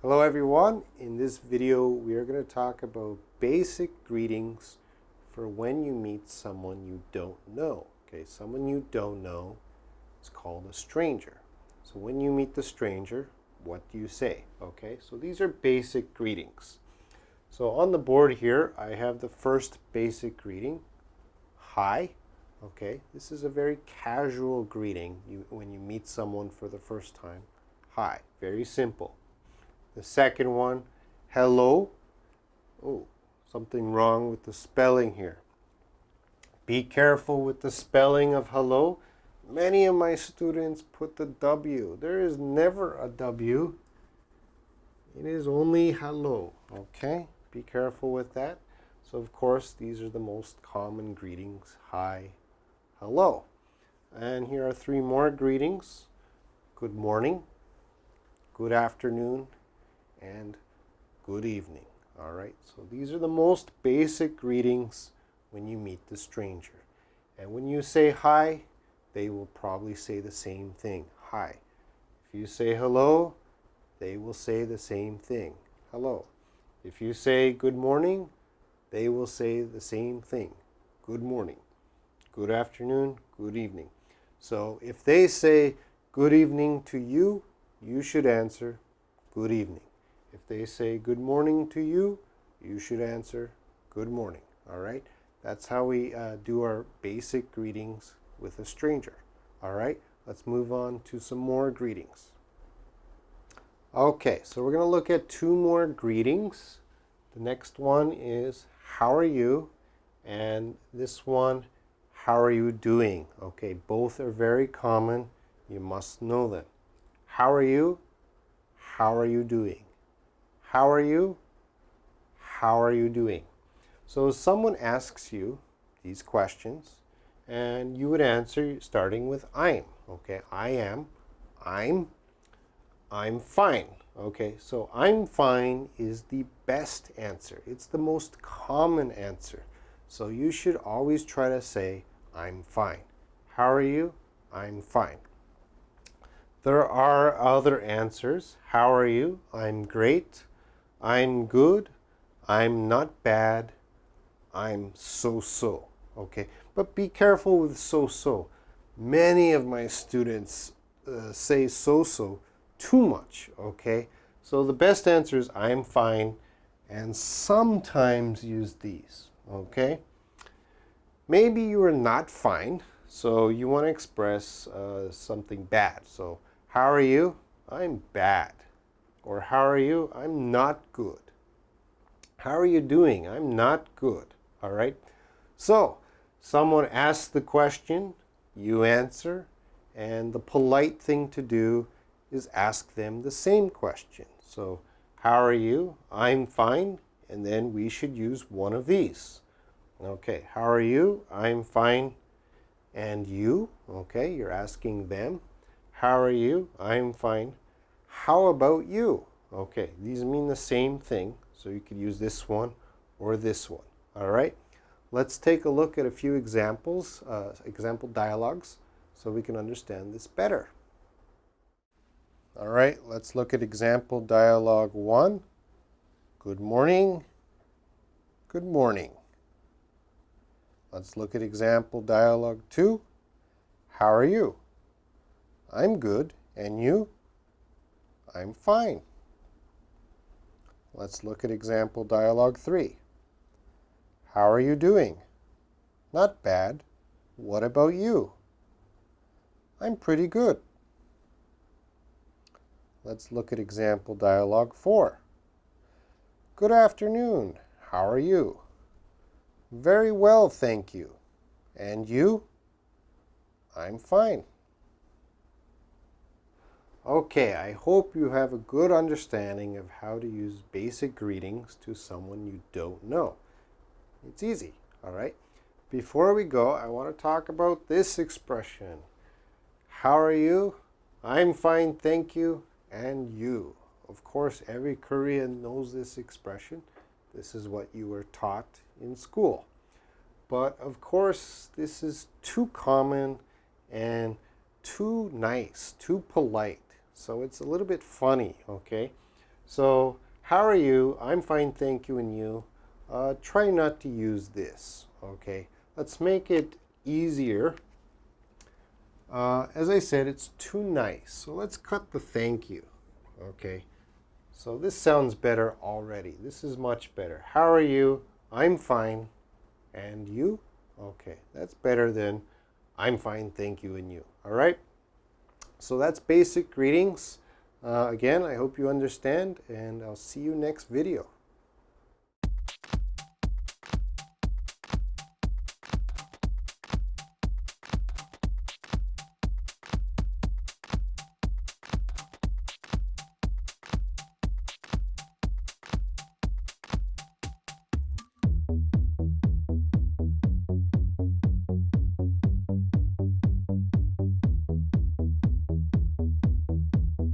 Hello everyone. In this video we are going to talk about basic greetings for when you meet someone you don't know. Okay, someone you don't know is called a stranger. So when you meet the stranger, what do you say? Okay, so these are basic greetings. So on the board here I have the first basic greeting. Hi. Okay, this is a very casual greeting when you meet someone for the first time. Hi, very simple. The second one, hello. Oh, something wrong with the spelling here. Be careful with the spelling of hello. Many of my students put the W. There is never a W. It is only hello, okay? Be careful with that. So of course, these are the most common greetings. Hi, hello. And here are three more greetings. Good morning, good afternoon, and good evening. All right, so these are the most basic greetings when you meet the stranger. And when you say hi, they will probably say the same thing. Hi. If you say hello, they will say the same thing. Hello. If you say good morning, they will say the same thing. Good morning. Good afternoon, good evening. So if they say good evening to you, you should answer good evening. If they say good morning to you, you should answer good morning. All right? That's how we do our basic greetings with a stranger. All right? Let's move on to some more greetings. Okay, so we're going to look at two more greetings. The next one is how are you? And this one, how are you doing? Okay, both are very common. You must know them. How are you? How are you doing? How are you? How are you doing? So someone asks you these questions and you would answer starting with I'm. Okay, I am, I'm fine. Okay, so I'm fine is the best answer. It's the most common answer. So you should always try to say I'm fine. How are you? I'm fine. There are other answers. How are you? I'm great. I'm good. I'm not bad. I'm so-so. Okay, but be careful with so-so. Many of my students say so-so too much. Okay, so the best answer is I'm fine, and sometimes use these. Okay, maybe you are not fine, so you want to express something bad. So how are you? I'm bad. Or how are you? I'm not good. How are you doing? I'm not good. All right? So, someone asks the question, you answer, and the polite thing to do is ask them the same question. So, how are you? I'm fine. And then we should use one of these. Okay, how are you? I'm fine. And you? Okay, you're asking them. How are you? I'm fine. How about you? Okay, these mean the same thing, so you could use this one or this one. All right, let's take a look at a few examples, example dialogues, so we can understand this better. All right, let's look at example dialogue 1. Good morning. Good morning. Let's look at example dialogue 2. How are you? I'm good. And you? I'm fine. Let's look at example dialogue 3. How are you doing? Not bad. What about you? I'm pretty good. Let's look at example dialogue 4. Good afternoon. How are you? Very well, thank you. And you? I'm fine. Okay, I hope you have a good understanding of how to use basic greetings to someone you don't know. It's easy, all right? Before we go, I want to talk about this expression. How are you? I'm fine, thank you. And you. Of course, every Korean knows this expression. This is what you were taught in school. But of course, this is too common and too nice, too polite. So it's a little bit funny, okay? So, how are you? I'm fine, thank you, and you. Try not to use this, okay? Let's make it easier. As I said, it's too nice. So let's cut the thank you, okay? So this sounds better already. This is much better. How are you? I'm fine. And you? Okay, that's better than I'm fine, thank you, and you. All right? So that's basic greetings. Again, I hope you understand, and I'll see you next video.